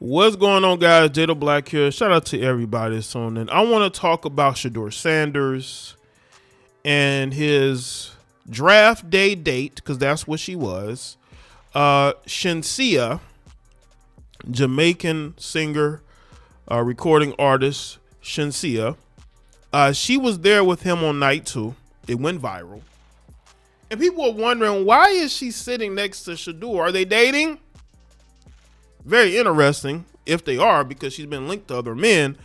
What's going on, guys? Jada Black here. Shout out to everybody that's on. And I want to talk about Shedeur Sanders and his draft day date, because that's what she was. Shenseea, Jamaican singer, recording artist, Shenseea. She was there with him on night 2. It went viral. And people are wondering, why is she sitting next to Shedeur? Are they dating? Very interesting if they are, because she's been linked to other men.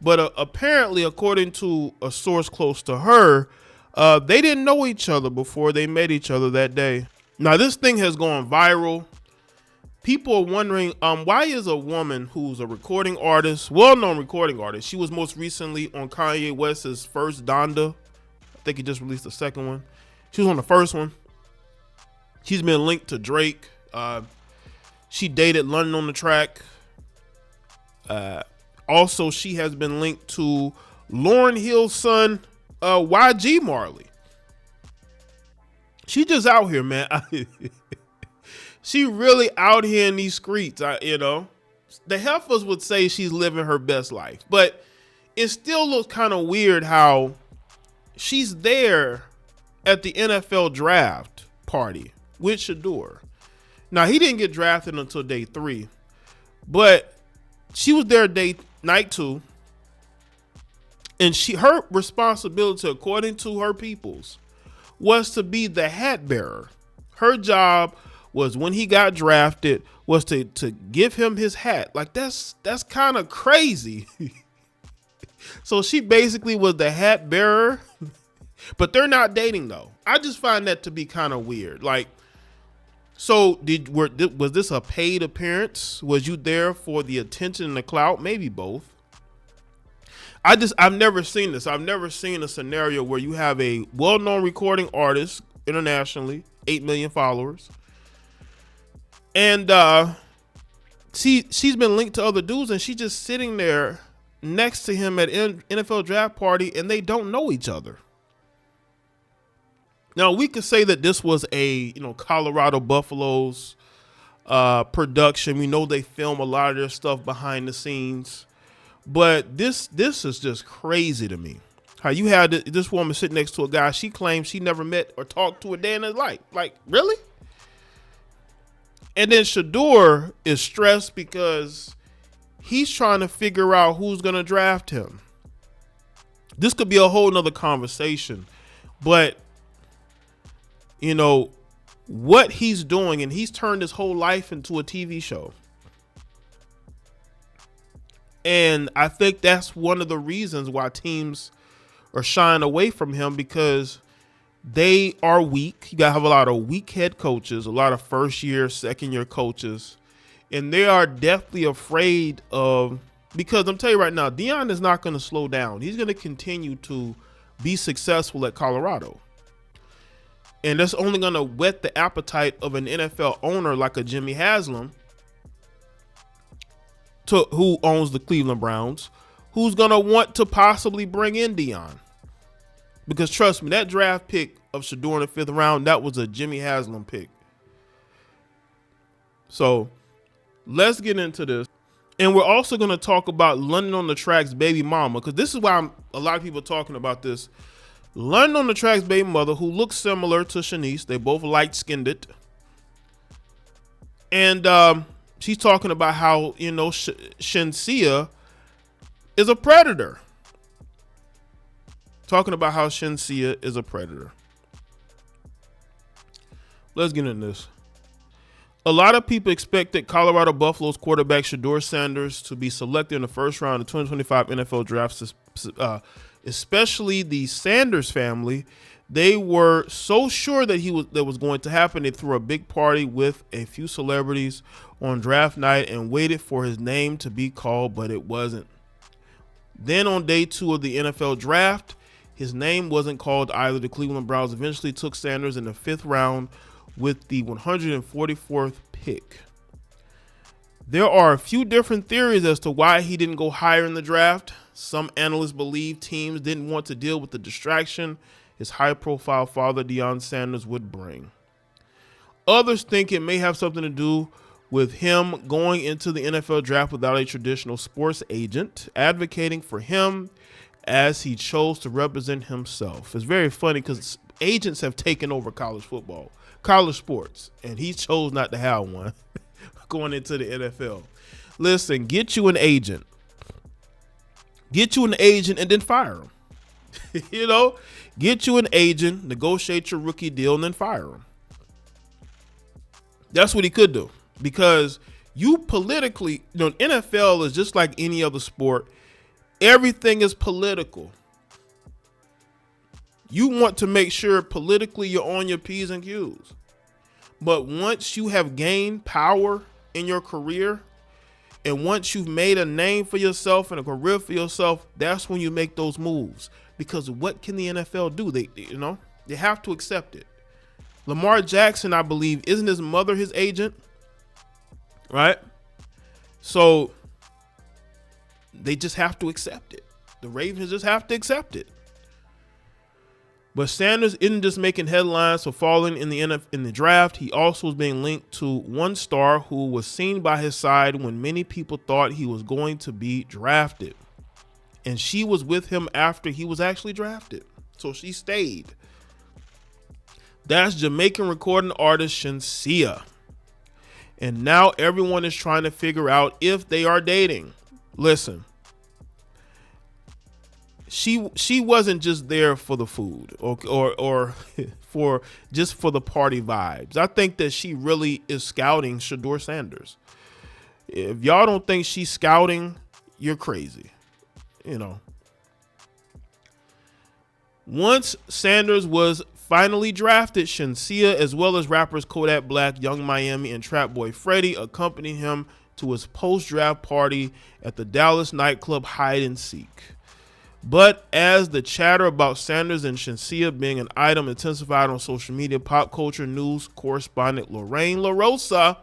But apparently, according to a source close to her, they didn't know each other before they met each other that day. Now, this thing has gone viral. People are wondering, why is a woman who's a recording artist, well-known recording artist, she was most recently on Kanye West's first Donda. I think he just released the second one. She was on the first one. She's been linked to Drake. She dated London on the Track. Also, she has been linked to Lauryn Hill's son, YG Marley. She just out here, man. She really out here in these streets. The heifers would say she's living her best life, but it still looks kind of weird how she's there at the NFL draft party with Shedeur. Now, he didn't get drafted until day 3, but she was there night 2, and her responsibility, according to her peoples, was to be the hat bearer. Her job was, when he got drafted, was to give him his hat. Like, that's kind of crazy. So she basically was the hat bearer, but they're not dating though. I just find that to be kind of weird. Like, so was this a paid appearance? Was you there for the attention and the clout? Maybe both. I've never seen this. I've never seen a scenario where you have a well-known recording artist internationally, 8 million followers, and she's been linked to other dudes, and she's just sitting there next to him at NFL draft party, and they don't know each other. Now, we could say that this was a Colorado Buffaloes production. We know they film a lot of their stuff behind the scenes, but this is just crazy to me. How you had this woman sitting next to a guy she claims she never met or talked to a day in her life. Like, really? And then Shedeur is stressed because he's trying to figure out who's going to draft him. This could be a whole nother conversation, but what he's doing, and he's turned his whole life into a TV show. And I think that's one of the reasons why teams are shying away from him, because they are weak. You got to have a lot of weak head coaches, a lot of first year, second year coaches. And they are definitely afraid of, because I'm telling you right now, Deion is not going to slow down. He's going to continue to be successful at Colorado. And that's only going to whet the appetite of an NFL owner like a Jimmy Haslam, who owns the Cleveland Browns, who's going to want to possibly bring in Deion. Because trust me, that draft pick of Shedeur in the 5th round, that was a Jimmy Haslam pick. So let's get into this. And we're also going to talk about London on the Track's baby mama, because this is why a lot of people are talking about this. London on the Track's baby mother, who looks similar to Shanice. They both light-skinned. And she's talking about how, Shenseea is a predator. Talking about how Shenseea is a predator. Let's get into this. A lot of people expected Colorado Buffaloes quarterback Shedeur Sanders to be selected in the first round of the 2025 NFL draft, especially the Sanders family. They were so sure that was going to happen. They threw a big party with a few celebrities on draft night and waited for his name to be called, but it wasn't. Then on day 2 of the NFL draft, his name wasn't called either. The Cleveland Browns eventually took Sanders in the 5th round with the 144th pick. There are a few different theories as to why he didn't go higher in the draft. Some analysts believe teams didn't want to deal with the distraction his high-profile father, Deion Sanders, would bring. Others think it may have something to do with him going into the NFL draft without a traditional sports agent, advocating for him as he chose to represent himself. It's very funny because agents have taken over college football, college sports, and he chose not to have one going into the NFL. Listen, get you an agent. Get you an agent and then fire him. Get you an agent, negotiate your rookie deal, and then fire him. That's what he could do, because you politically, NFL is just like any other sport. Everything is political. You want to make sure politically you're on your P's and Q's. But once you have gained power in your career, and once you've made a name for yourself and a career for yourself, that's when you make those moves. Because what can the NFL do? They have to accept it. Lamar Jackson, I believe, isn't his mother his agent? Right? So they just have to accept it. The Ravens just have to accept it. But Sanders isn't just making headlines for falling in the draft. He also was being linked to one star who was seen by his side when many people thought he was going to be drafted. And she was with him after he was actually drafted. So she stayed. That's Jamaican recording artist Shenseea. And now everyone is trying to figure out if they are dating. Listen. She wasn't just there for the food or for the party vibes. I think that she really is scouting Shedeur Sanders. If y'all don't think she's scouting, you're crazy. Once Sanders was finally drafted, Shenseea, as well as rappers Kodak Black, Young Miami, and Trap Boy Freddy, accompanied him to his post-draft party at the Dallas nightclub Hide and Seek. But as the chatter about Sanders and Shenseea being an item intensified on social media, pop culture news correspondent Lorraine LaRosa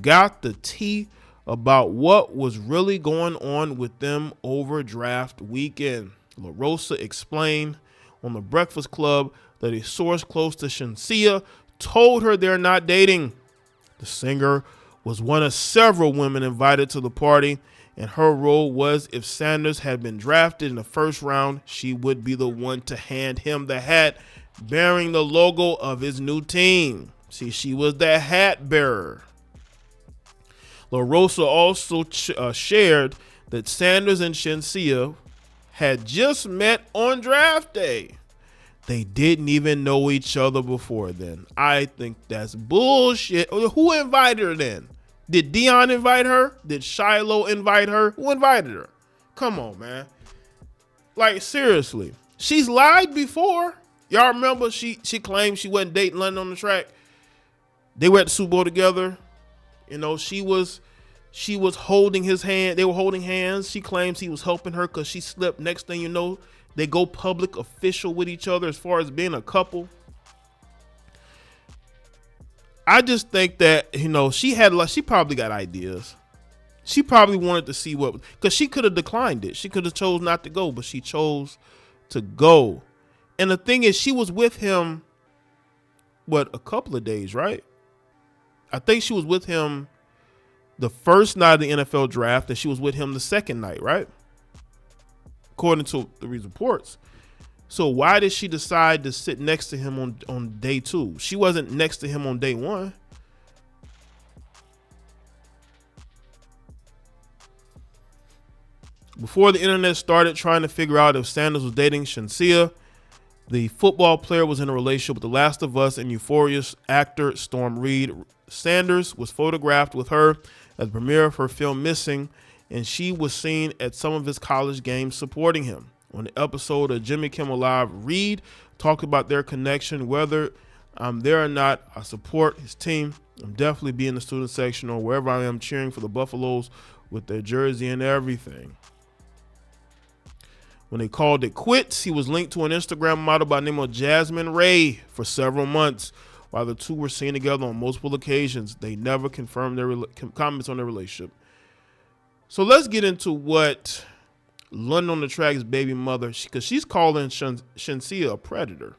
got the tea about what was really going on with them over draft weekend. LaRosa explained on The Breakfast Club that a source close to Shenseea told her they're not dating. The singer was one of several women invited to the party, and her role was, if Sanders had been drafted in the first round, she would be the one to hand him the hat bearing the logo of his new team. See, she was the hat bearer. LaRosa also shared that Sanders and Shenseea had just met on draft day. They didn't even know each other before then. I think that's bullshit. Who invited her then? Did Dion invite her? Did Shiloh invite her? Who invited her? Come on, man. Like, seriously. She's lied before. Y'all remember she claimed she wasn't dating London on the track. They were at the Super Bowl together. She was holding his hand. They were holding hands. She claims he was helping her because she slipped. Next thing you know, they go public official with each other as far as being a couple. I just think that, she probably got ideas. She probably wanted to see because she could have declined it. She could have chose not to go, but she chose to go. And the thing is, she was with him, a couple of days, right? I think she was with him the first night of the NFL draft, and she was with him the second night, right? According to the reports. So why did she decide to sit next to him on day two? She wasn't next to him on day one. Before the internet started trying to figure out if Sanders was dating Shenseea, the football player was in a relationship with The Last of Us and Euphoria's actor Storm Reed. Sanders was photographed with her at the premiere of her film Missing, and she was seen at some of his college games supporting him. On the episode of Jimmy Kimmel Live, Reed talked about their connection. Whether I'm there or not, I support his team. I'm definitely be in the student section or wherever I am cheering for the Buffaloes with their jersey and everything. When they called it quits, he was linked to an Instagram model by the name of Jasmine Ray for several months. While the two were seen together on multiple occasions, they never confirmed their comments on their relationship. So let's get into what London on the Track's baby mother, because she's calling Shenseea a predator.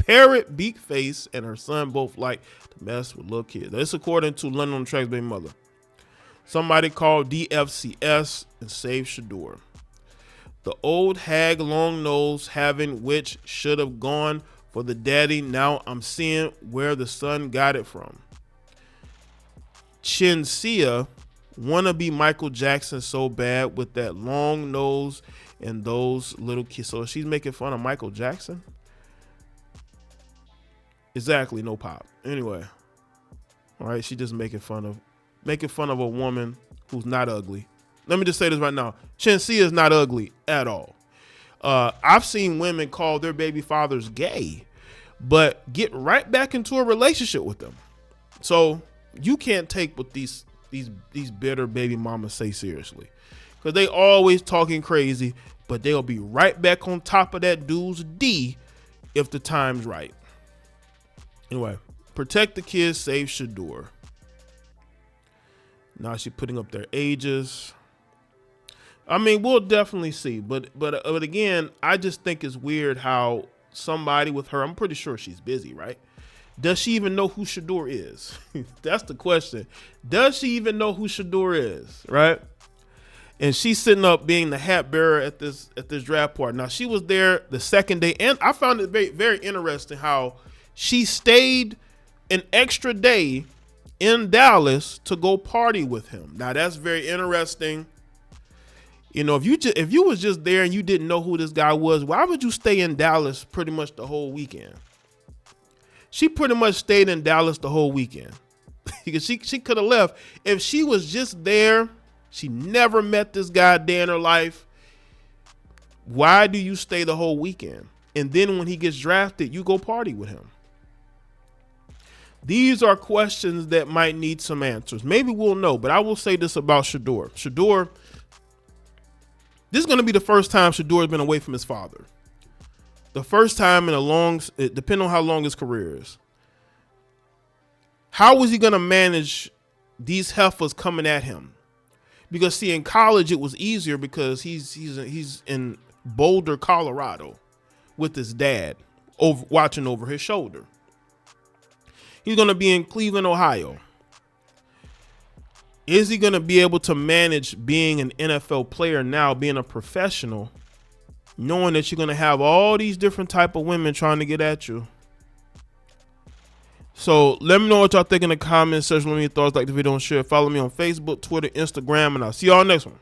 parrot, beak face, and her son both like to mess with little kids. This according to London on Track's baby mother. Somebody called DFCS and saved Shedeur. The old hag long nose having which should have gone for the daddy. Now I'm seeing where the son got it from. Shenseea wanna be Michael Jackson so bad with that long nose and those little kids. So she's making fun of Michael Jackson? Exactly, no pop. Anyway. All right, she just making fun of a woman who's not ugly. Let me just say this right now. Shenseea is not ugly at all. I've seen women call their baby fathers gay, but get right back into a relationship with them. So you can't take what these bitter baby mamas say seriously, because they always talking crazy, but they'll be right back on top of that dude's D if the time's right. Anyway, protect the kids, save Shedeur. Now she's putting up their ages. I mean, we'll definitely see, but again, I just think it's weird how somebody with her, I'm pretty sure she's busy, right? Does she even know who Shedeur is? That's the question. Does she even know who Shedeur is, right? And she's sitting up being the hat bearer at this draft party. Now she was there the second day, and I found it very, very interesting how she stayed an extra day in Dallas to go party with him. Now that's very interesting. You know, if you was just there and you didn't know who this guy was, why would you stay in Dallas pretty much the whole weekend? She pretty much stayed in Dallas the whole weekend. Because she could have left. If she was just there, she never met this guy a day in her life. Why do you stay the whole weekend? And then when he gets drafted, you go party with him. These are questions that might need some answers. Maybe we'll know, but I will say this about Shedeur. Shedeur, this is going to be the first time Shedeur has been away from his father. The first time in a long, depending on how long his career is. How was he going to manage these heifers coming at him? Because see, in college it was easier because he's in Boulder, Colorado, with his dad, watching over his shoulder. He's going to be in Cleveland, Ohio. Is he going to be able to manage being an NFL player now, being a professional, knowing that you're going to have all these different type of women trying to get at you? So let me know what y'all think in the comments section. Let me know your thoughts, like the video, and share. Follow me on Facebook, Twitter, Instagram, and I'll see y'all next one.